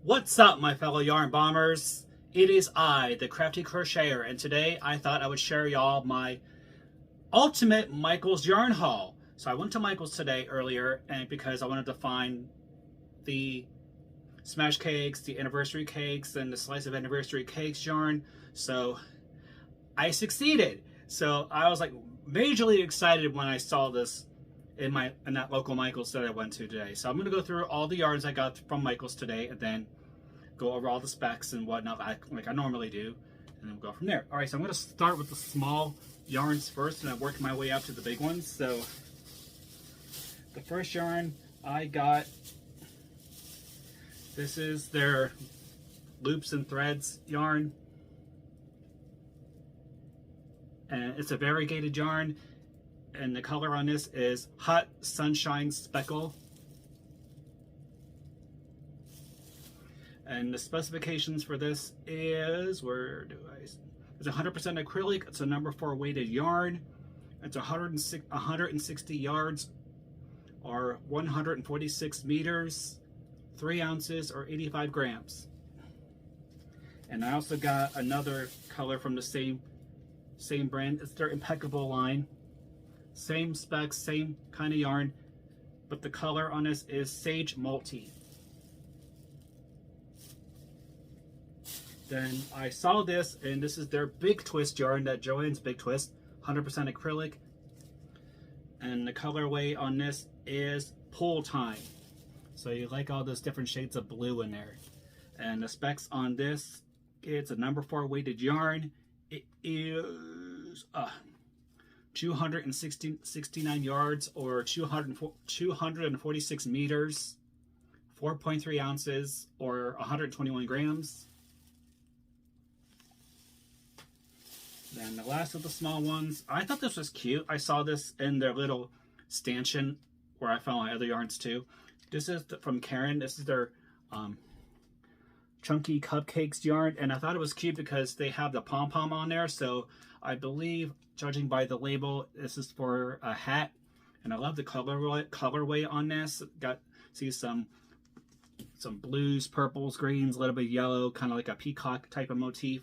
What's up, my fellow yarn bombers? It is I, the Crafty Crocheter, and today I thought I would share y'all my ultimate Michaels yarn haul. So I went to Michaels today earlier, and because I wanted to find the smash cakes, the anniversary cakes, and the slice of anniversary cakes yarn. So I succeeded. So I was like majorly excited when I saw this in that local Michaels that I went to today. So I'm gonna go through all the yarns I got from Michaels today, and then go over all the specs and whatnot like I normally do, and then we'll go from there. All right, so I'm gonna start with the small yarns first, and I work my way up to the big ones. So the first yarn I got, this is their loops and threads yarn, and it's a variegated yarn, and the color on this is Hot Sunshine Speckle. And the specifications for this is, it's 100% acrylic, it's a number 4 weighted yarn, it's 160 yards or 146 meters, 3 ounces or 85 grams. And I also got another color from the same brand. It's their Impeccable line. Same specs, same kind of yarn, but the color on this is Sage Multi. Then I saw this, and this is their Big Twist yarn, that Joann's Big Twist, 100% acrylic. And the colorway on this is Pool Time. So you like all those different shades of blue in there. And the specs on this, it's a number 4 weighted yarn. It is 269 yards or 246 meters, 4.3 ounces or 121 grams. Then the last of the small ones, I thought this was cute. I saw this in their little stanchion where I found my other yarns too. This is from Caron. This is their Chunky Cupcakes yarn, and I thought it was cute because they have the pom-pom on there. So I believe, judging by the label, this is for a hat, and I love the colorway on this. See some blues, purples, greens, a little bit yellow, kind of like a peacock type of motif.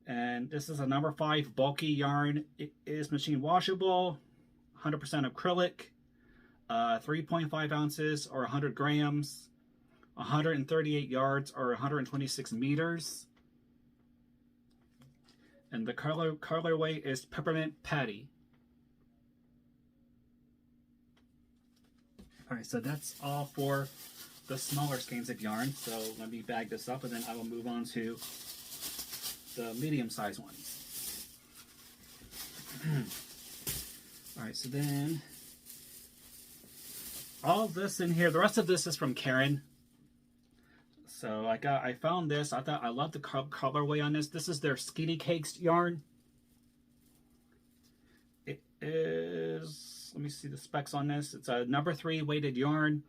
And this is a number 5 bulky yarn. It is machine washable, 100% acrylic, 3.5 ounces or 100 grams, 138 yards or 126 meters. And the colorway is Peppermint Patty. Alright, so that's all for the smaller skeins of yarn. So let me bag this up, and then I will move on to the medium-sized ones. Alright, so then all this in here, the rest of this is from Caron. So I found this. I love the colorway on this. This is their Skinny Cakes yarn. It is, let me see the specs on this. It's a number 3 weighted yarn.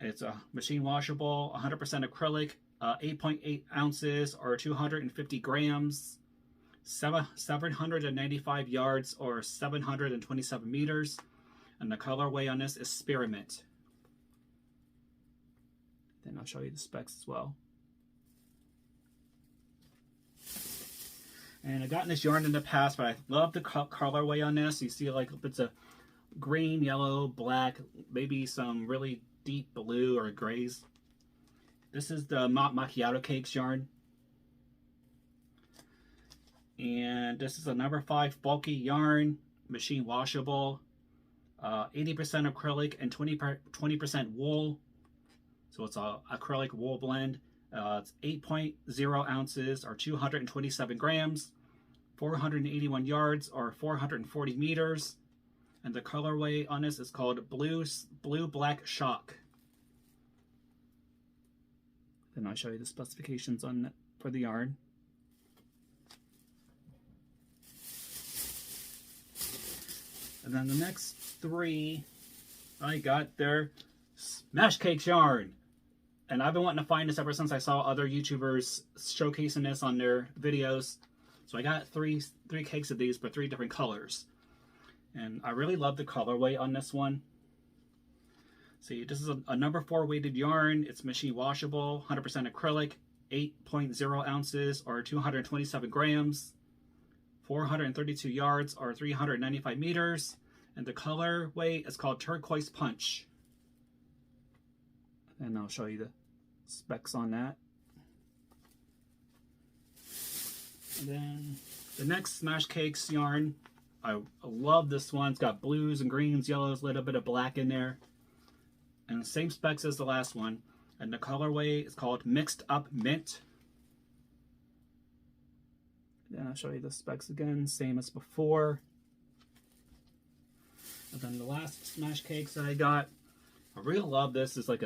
It's a machine washable, 100% acrylic, 8.8 ounces or 250 grams, 795 yards or 727 meters. And the colorway on this is Spearmint. Then I'll show you the specs as well. And I've gotten this yarn in the past, but I love the colorway on this. You see, like, it's a green, yellow, black, maybe some really deep blue or grays. This is the Macchiato Cakes yarn. And this is a number 5 bulky yarn, machine washable, 80% acrylic and 20% wool. So it's a acrylic wool blend. It's 8.0 ounces or 227 grams, 481 yards or 440 meters. And the colorway on this is called Blue Black Shock. Then I'll show you the specifications for the yarn. And then the next 3 I got their Smash Cakes yarn. And I've been wanting to find this ever since I saw other YouTubers showcasing this on their videos. So I got three cakes of these, but 3 different colors. And I really love the colorway on this one. See, this is a number 4 weighted yarn. It's machine washable, 100% acrylic, 8.0 ounces or 227 grams, 432 yards or 395 meters. And the color weight is called Turquoise Punch. And I'll show you the specs on that. And then the next Smash Cakes yarn. I love this one. It's got blues and greens, yellows, a little bit of black in there. And the same specs as the last one. And the colorway is called Mixed Up Mint. Then I'll show you the specs again, same as before. And then the last Smash Cakes that I got, I really love this. It's like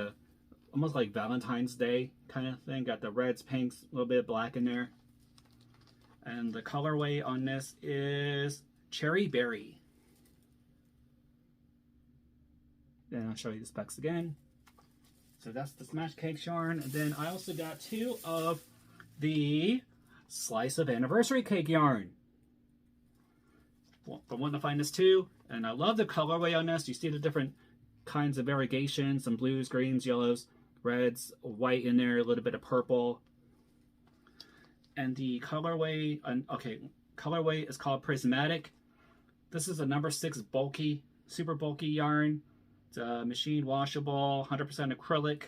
almost like Valentine's Day kind of thing. Got the reds, pinks, a little bit of black in there. And the colorway on this is Cherry Berry. Then I'll show you the specs again. So that's the Smash Cakes yarn. And then I also got 2 of the Slice of Anniversary Cake yarn. Well, I want to find this too. And I love the colorway on this. You see the different kinds of variegations, some blues, greens, yellows, reds, white in there, a little bit of purple. And the colorway, colorway is called Prismatic. This is a number 6 bulky, super bulky yarn. It's machine washable, 100% acrylic,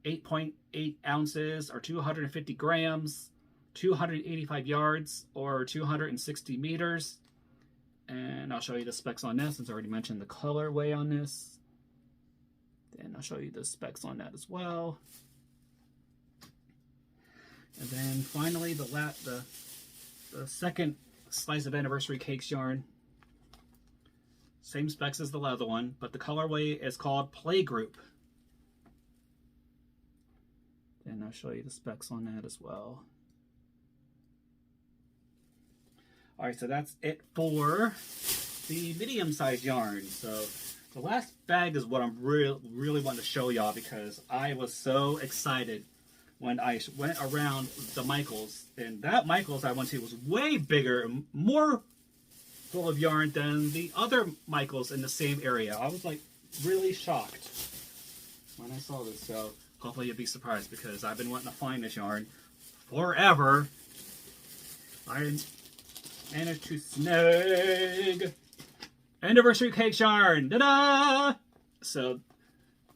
8.8 ounces or 250 grams, 285 yards or 260 meters. And I'll show you the specs on this, since I already mentioned the colorway on this. Then I'll show you the specs on that as well. And then finally, the second Slice of Anniversary Cakes yarn. Same specs as the leather one, but the colorway is called Playgroup. And I'll show you the specs on that as well. Alright, so that's it for the medium-sized yarn. So the last bag is what I'm really wanting to show y'all, because I was so excited when I went around the Michaels. And that Michaels I went to was way bigger and more full of yarn than the other Michaels in the same area. I was like really shocked when I saw this. So hopefully you'll be surprised, because I've been wanting to find this yarn forever. I managed to snag Anniversary Cakes yarn. Ta-da! So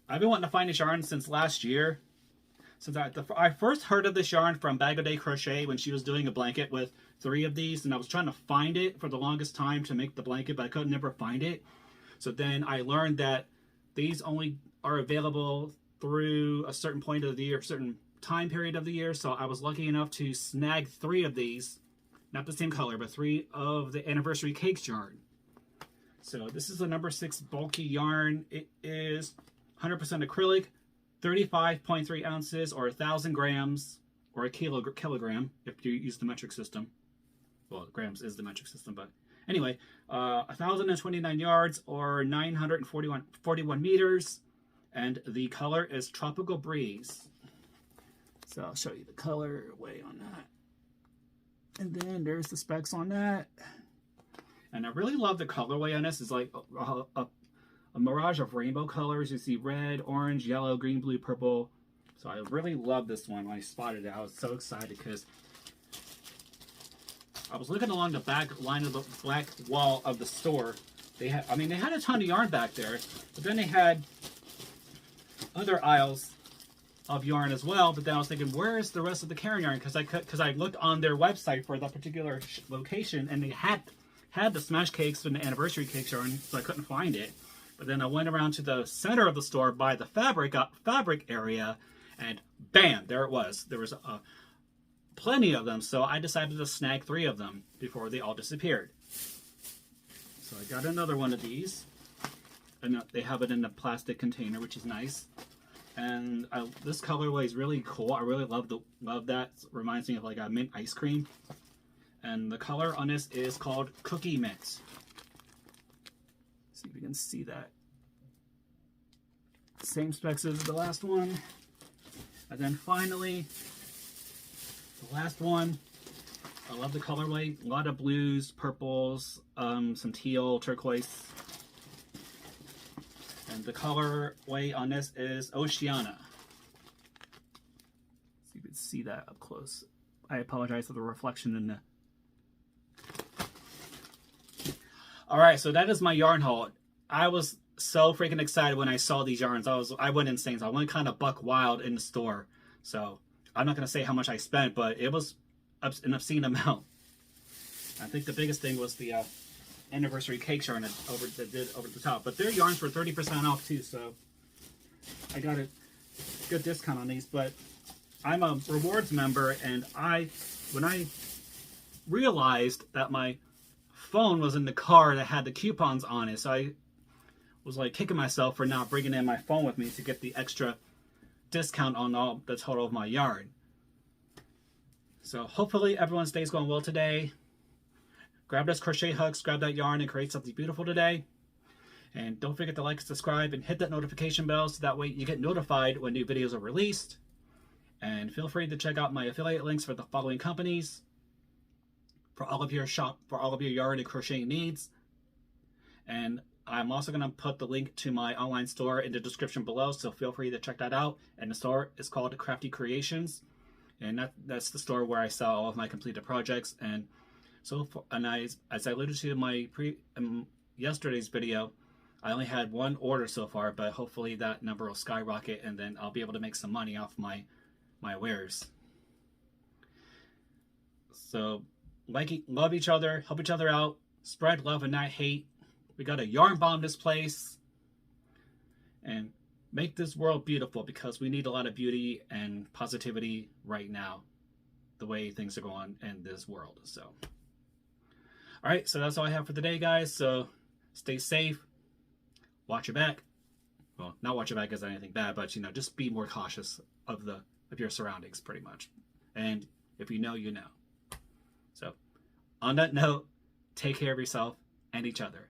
I've been wanting to find this yarn since last year. Since I first heard of this yarn from Bag O' Day Crochet when she was doing a blanket with 3 of these, and I was trying to find it for the longest time to make the blanket, but I could never find it. So then I learned that these only are available through a certain point of the year, a certain time period of the year. So I was lucky enough to snag 3 of these, not the same color, but 3 of the Anniversary Cakes yarn. So this is a number 6 bulky yarn. It is 100% acrylic, 35.3 ounces or 1,000 grams or a kilogram if you use the metric system. Well, grams is the metric system, but anyway, 1,029 yards or 941 meters, and the color is Tropical Breeze. So I'll show you the colorway on that. And then there's the specs on that. And I really love the colorway on this. It's like a mirage of rainbow colors. You see red, orange, yellow, green, blue, purple. So I really love this one. When I spotted it, I was so excited because I was looking along the back line of the black wall of the store. They had a ton of yarn back there, but then they had other aisles of yarn as well. But then I was thinking, where is the rest of the Caron yarn? Because I looked on their website for that particular location, and they had the Smash Cakes and the Anniversary Cakes yarn, so I couldn't find it. But then I went around to the center of the store by the fabric area, and bam, there it was. There was plenty of them, so I decided to snag 3 of them before they all disappeared. So I got another one of these, and they have it in a plastic container, which is nice. And this colorway is really cool. I really love that. It reminds me of like a mint ice cream. And the color on this is called Cookie Mint. See if you can see that. Same specs as the last one. And then finally, the last one. I love the colorway. A lot of blues, purples, some teal, turquoise. And And the colorway on this is Oceana. So you can see that up close. I apologize for the reflection in the... Alright, so that is my yarn haul. I was so freaking excited when I saw these yarns. I went insane. So I went kind of buck wild in the store. So I'm not going to say how much I spent, but it was an obscene amount. I think the biggest thing was the anniversary cake yarn over the top. But their yarns were 30% off too, so I got a good discount on these. But I'm a rewards member, and when I realized that my phone was in the car that had the coupons on it, so I was like kicking myself for not bringing in my phone with me to get the extra discount on all the total of my yarn. So hopefully everyone's day is going well today. Grab those crochet hooks, grab that yarn, and create something beautiful today. And don't forget to like, subscribe, and hit that notification bell so that way you get notified when new videos are released. And feel free to check out my affiliate links for the following companies for all of your yarn and crochet needs. And I'm also going to put the link to my online store in the description below, so feel free to check that out. And the store is called Crafty Creations, and that's the store where I sell all of my completed projects. And as I alluded to in my yesterday's video, I only had one order so far, but hopefully that number will skyrocket, and then I'll be able to make some money off my wares. So love each other, help each other out, spread love and not hate. We got to yarn bomb this place and make this world beautiful, because we need a lot of beauty and positivity right now, the way things are going in this world. So, all right, so that's all I have for today, guys. So stay safe, watch your back. Well, not watch your back as anything bad, but just be more cautious of your surroundings, pretty much. And if you know, you know. So on that note, take care of yourself and each other.